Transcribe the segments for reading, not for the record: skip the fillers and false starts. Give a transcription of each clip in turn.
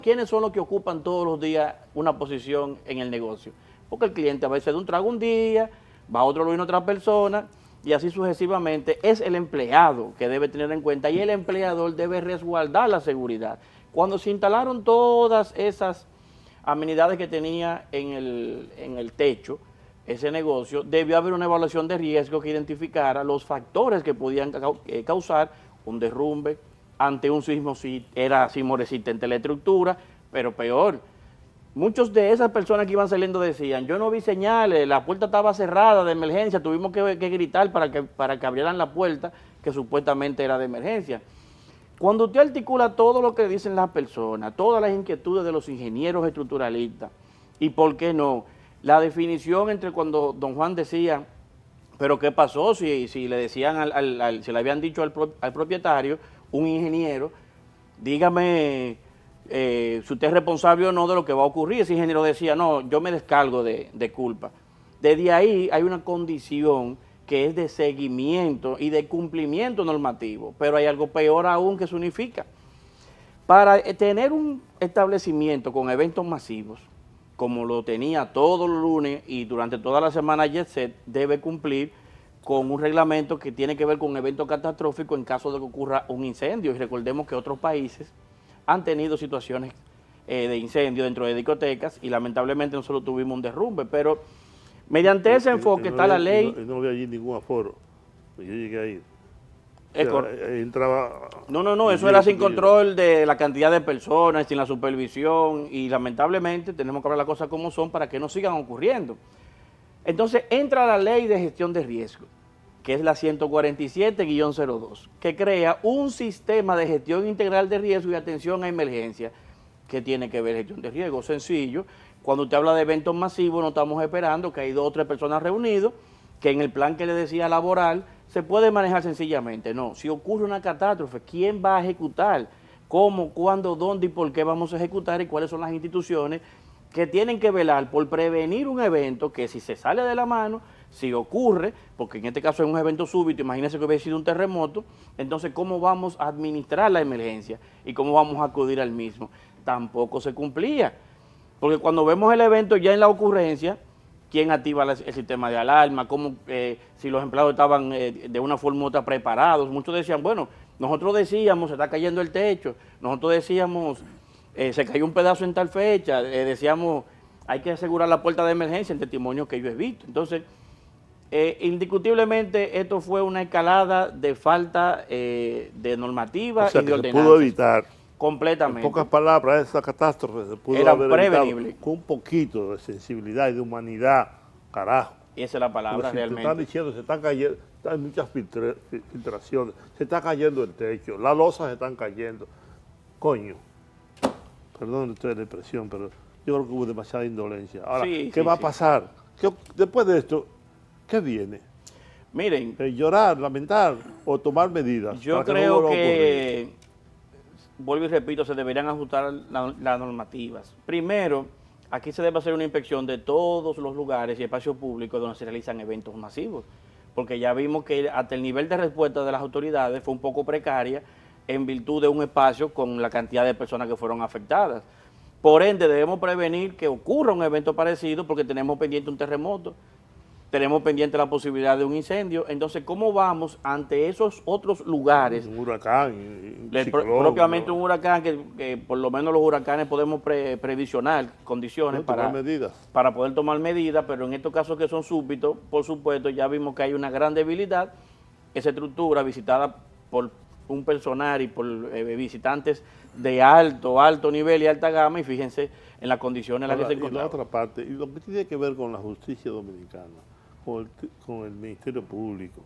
¿Quiénes son los que ocupan todos los días una posición en el negocio? Porque el cliente a veces de un trago un día, va a otro lugar otra persona, y así sucesivamente. Es el empleado que debe tener en cuenta y el empleador debe resguardar la seguridad. Cuando se instalaron todas esas amenidades que tenía en el techo, ese negocio, debió haber una evaluación de riesgo que identificara los factores que podían causar un derrumbe ante un sismo, si era sismo resistente a la estructura, pero peor. Muchos de esas personas que iban saliendo decían, yo no vi señales, la puerta estaba cerrada de emergencia, tuvimos que gritar para que abrieran la puerta, que supuestamente era de emergencia. Cuando usted articula todo lo que dicen las personas, todas las inquietudes de los ingenieros estructuralistas, y por qué no, la definición entre cuando don Juan decía, pero ¿qué pasó si le decían si le habían dicho al propietario, un ingeniero, dígame si usted es responsable o no de lo que va a ocurrir? Ese ingeniero decía, no, yo me descargo de culpa. Desde ahí hay una condición que es de seguimiento y de cumplimiento normativo, pero hay algo peor aún que se unifica. Para tener un establecimiento con eventos masivos, como lo tenía todos los lunes y durante toda la semana Jet Set, debe cumplir con un reglamento que tiene que ver con eventos catastróficos en caso de que ocurra un incendio. Y recordemos que otros países han tenido situaciones de incendio dentro de discotecas y lamentablemente nosotros tuvimos un derrumbe, pero mediante ese enfoque está la ley. No había allí ningún aforo, yo llegué a ir. Entraba... No, eso era sin control de la cantidad de personas, sin la supervisión, y lamentablemente tenemos que hablar las cosas como son para que no sigan ocurriendo. Entonces entra la ley de gestión de riesgo, que es la 147-02, que crea un sistema de gestión integral de riesgo y atención a emergencia. ¿Qué tiene que ver gestión de riesgo? Sencillo, cuando usted habla de eventos masivos no estamos esperando que hay 2 o 3 personas reunidos, que en el plan que le decía laboral se puede manejar sencillamente. No, si ocurre una catástrofe, ¿quién va a ejecutar? ¿Cómo, cuándo, dónde y por qué vamos a ejecutar? Y cuáles son las instituciones que tienen que velar por prevenir un evento que si se sale de la mano, si ocurre, porque en este caso es un evento súbito, imagínense que hubiera sido un terremoto, entonces ¿cómo vamos a administrar la emergencia y cómo vamos a acudir al mismo? Tampoco se cumplía, porque cuando vemos el evento ya en la ocurrencia, ¿quién activa el sistema de alarma? ¿Cómo, si los empleados estaban de una forma u otra preparados? Muchos decían, bueno, nosotros decíamos, se está cayendo el techo, nosotros decíamos, se cayó un pedazo en tal fecha, decíamos, hay que asegurar la puerta de emergencia, en testimonio que yo he visto. Entonces, indiscutiblemente esto fue una escalada de falta de normativa y de ordenanza. Se pudo evitar. Completamente. En pocas palabras, esa catástrofe se pudo haber evitado con un poquito de sensibilidad y de humanidad, carajo. Y esa es la palabra si realmente. Te están diciendo, se están cayendo, hay muchas filtraciones, se está cayendo el techo, las losas se están cayendo. Coño, perdón estoy de expresión, pero yo creo que hubo demasiada indolencia. Ahora, ¿qué va a pasar? Después de esto, ¿qué viene? Miren. Llorar, lamentar o tomar medidas. Yo creo que, vuelvo y repito, se deberían ajustar las normativas. Primero, aquí se debe hacer una inspección de todos los lugares y espacios públicos donde se realizan eventos masivos, porque ya vimos que hasta el nivel de respuesta de las autoridades fue un poco precaria en virtud de un espacio con la cantidad de personas que fueron afectadas. Por ende, debemos prevenir que ocurra un evento parecido porque tenemos pendiente un terremoto, tenemos pendiente la posibilidad de un incendio. Entonces, ¿cómo vamos ante esos otros lugares? Un huracán, propiamente un huracán, que por lo menos los huracanes podemos previsionar condiciones para poder tomar medidas, pero en estos casos que son súbitos, por supuesto, ya vimos que hay una gran debilidad. Esa estructura visitada por un personal y por visitantes de alto nivel y alta gama, y fíjense en las condiciones en las que se encontraba. Y la otra parte, y lo que tiene que ver con la justicia dominicana, con el Ministerio Público,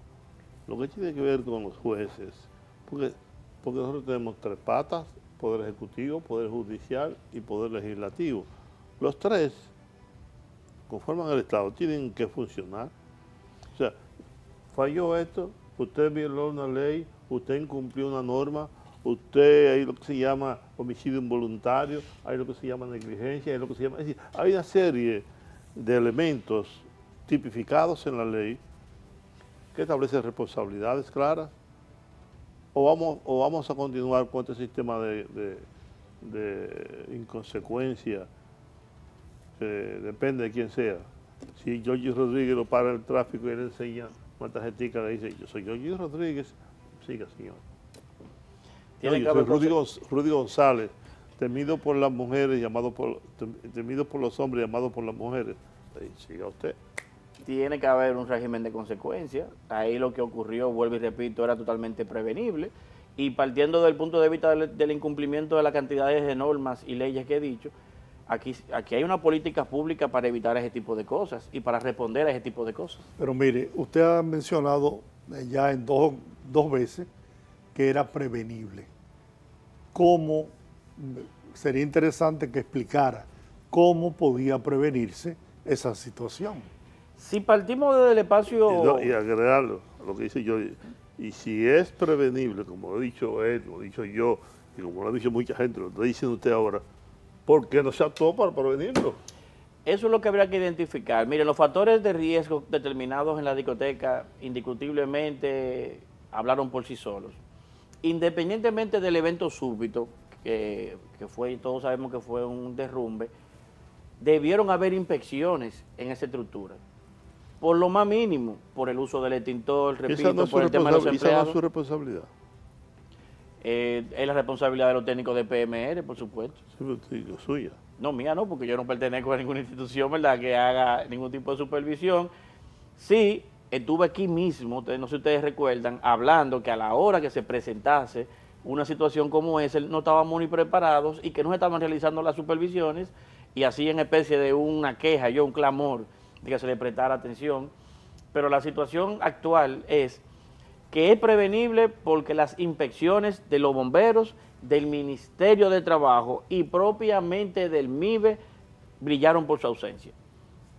lo que tiene que ver con los jueces, porque nosotros tenemos 3 patas, Poder Ejecutivo, Poder Judicial y Poder Legislativo. Los 3 conforman el Estado, tienen que funcionar. O sea, falló esto, usted violó una ley, usted incumplió una norma, usted, hay lo que se llama homicidio involuntario, hay lo que se llama negligencia, hay lo que se llama... Es decir, hay una serie de elementos tipificados en la ley que establecen responsabilidades claras, o vamos a continuar con este sistema de de inconsecuencia, que depende de quién sea. Si Georgie Rodríguez lo para el tráfico y le enseña una tarjetita que dice, yo soy Georgie Rodríguez, siga, señor. Tiene No, que yo soy haber Rudy González, temido por las mujeres, temido por los hombres, llamado por las mujeres. Ahí, siga usted. Tiene que haber un régimen de consecuencias. Ahí lo que ocurrió, vuelvo y repito, era totalmente prevenible. Y partiendo del punto de vista del incumplimiento de las cantidades de normas y leyes que he dicho, aquí hay una política pública para evitar ese tipo de cosas y para responder a ese tipo de cosas. Pero mire, usted ha mencionado ya en dos veces que era prevenible. ¿Cómo? Sería interesante que explicara cómo podía prevenirse esa situación. Si partimos desde el espacio... Y agregarlo a lo que dice yo, y si es prevenible, como lo he dicho él, lo he dicho yo, y como lo ha dicho mucha gente, lo está diciendo usted ahora, ¿por qué no se actuó para prevenirlo? Eso es lo que habría que identificar. Miren, los factores de riesgo determinados en la discoteca indiscutiblemente hablaron por sí solos. Independientemente del evento súbito, que fue, todos sabemos que fue un derrumbe, debieron haber inspecciones en esa estructura. Por lo más mínimo, por el uso del extintor, repito, No por el tema de los esa no empleados. es su responsabilidad. Es la responsabilidad de los técnicos de PMR, por supuesto. Sí, suya. No, mía no, porque yo no pertenezco a ninguna institución, ¿verdad?, que haga ningún tipo de supervisión. Sí, estuve aquí mismo, no sé si ustedes recuerdan, hablando que a la hora que se presentase una situación como esa, no estábamos ni preparados y que no se estaban realizando las supervisiones y así en especie de una queja, un clamor de que se le prestara atención. Pero la situación actual es que es prevenible porque las inspecciones de los bomberos, del Ministerio de Trabajo y propiamente del MIBE brillaron por su ausencia.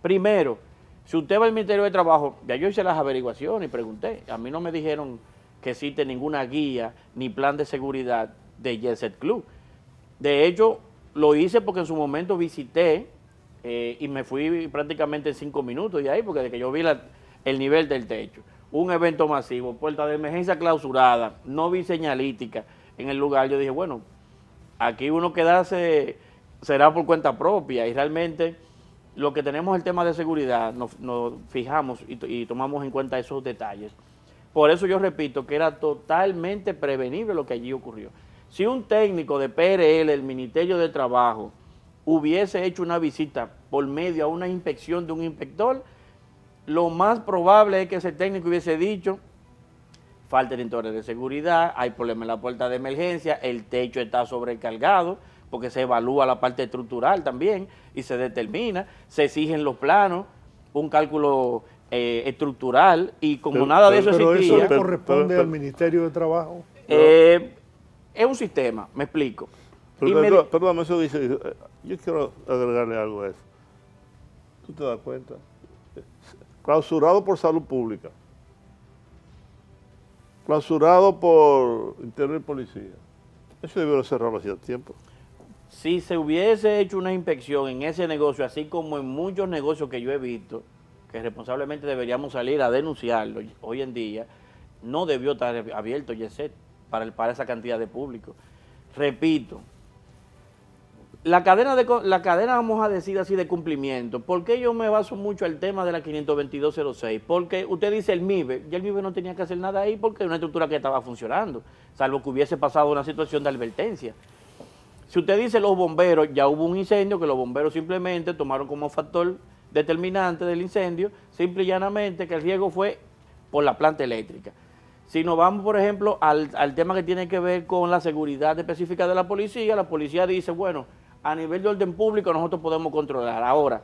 Primero, si usted va al Ministerio de Trabajo, ya yo hice las averiguaciones y pregunté, a mí no me dijeron que existe ninguna guía ni plan de seguridad de Jet Set Club. De hecho, lo hice porque en su momento visité y me fui prácticamente en 5 minutos de ahí, porque desde que yo vi el nivel del techo, un evento masivo, puerta de emergencia clausurada, no vi señalítica en el lugar, yo dije, bueno, aquí uno quedarse será por cuenta propia y realmente lo que tenemos es el tema de seguridad, nos fijamos y tomamos en cuenta esos detalles. Por eso yo repito que era totalmente prevenible lo que allí ocurrió. Si un técnico de PRL, el Ministerio de Trabajo, hubiese hecho una visita por medio a una inspección de un inspector, lo más probable es que ese técnico hubiese dicho, falta extintores de seguridad, hay problema en la puerta de emergencia, el techo está sobrecargado, porque se evalúa la parte estructural también y se determina, se exigen los planos, un cálculo estructural y como nada de eso Pero existía. eso le corresponde al Ministerio de Trabajo. Es un sistema, me explico. Perdón, eso dice, yo quiero agregarle algo a eso. ¿Tú te das cuenta? Clausurado por salud pública, clausurado por Interior y Policía. Eso debió cerrarlo hacía tiempo. Si se hubiese hecho una inspección en ese negocio, así como en muchos negocios que yo he visto, que responsablemente deberíamos salir a denunciarlo hoy en día, no debió estar abierto Yeset para esa cantidad de público. Repito, la cadena, vamos a decir así, de cumplimiento. ¿Por qué yo me baso mucho al tema de la 52206? Porque usted dice el MIBE, y el MIBE no tenía que hacer nada ahí porque era una estructura que estaba funcionando, salvo que hubiese pasado una situación de advertencia. Si usted dice los bomberos, ya hubo un incendio que los bomberos simplemente tomaron como factor determinante del incendio, simple y llanamente que el riesgo fue por la planta eléctrica. Si nos vamos, por ejemplo, al tema que tiene que ver con la seguridad específica de la policía dice, bueno, a nivel de orden público nosotros podemos controlar. Ahora,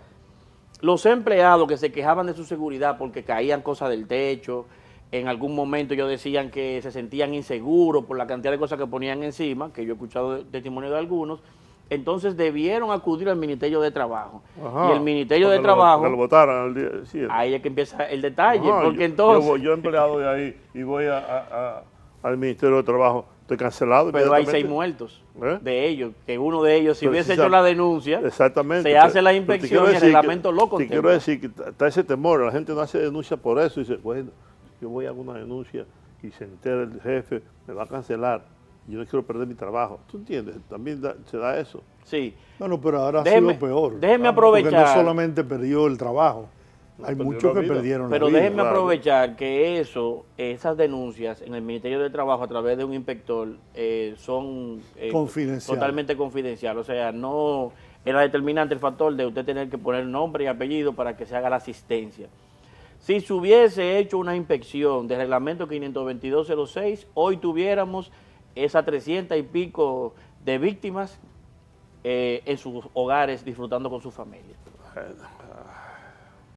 los empleados que se quejaban de su seguridad porque caían cosas del techo, en algún momento ellos decían que se sentían inseguros por la cantidad de cosas que ponían encima, que yo he escuchado testimonio de algunos, entonces debieron acudir al Ministerio de Trabajo. Ajá, y el Ministerio de Trabajo, lo votaran al día siguiente. Ahí es que empieza el detalle, Ajá, porque entonces... Yo empleado de ahí y voy al Ministerio de Trabajo, estoy cancelado. Pero hay 6 muertos de ellos, que uno de ellos, si hubiese hecho la denuncia, exactamente, se hace la inspección y el reglamento lo contempla. Te quiero decir que está ese temor, la gente no hace denuncia por eso y dice, bueno, yo voy a hacer una denuncia y se entera el jefe, me va a cancelar. Yo no quiero perder mi trabajo. ¿Tú entiendes? También se da eso. Sí. Bueno, pero ahora Déjeme- ha sido peor. déjeme Porque aprovechar. no solamente perdió el trabajo, hay perdió muchos la que vida. perdieron Pero la vida. déjenme claro. aprovechar que esas denuncias en el Ministerio de Trabajo a través de un inspector son Confidencial. totalmente confidenciales. O sea, no era determinante el factor de usted tener que poner nombre y apellido para que se haga la asistencia. Si se hubiese hecho una inspección del reglamento 522.06, hoy tuviéramos esas 300 y pico de víctimas en sus hogares disfrutando con su familia.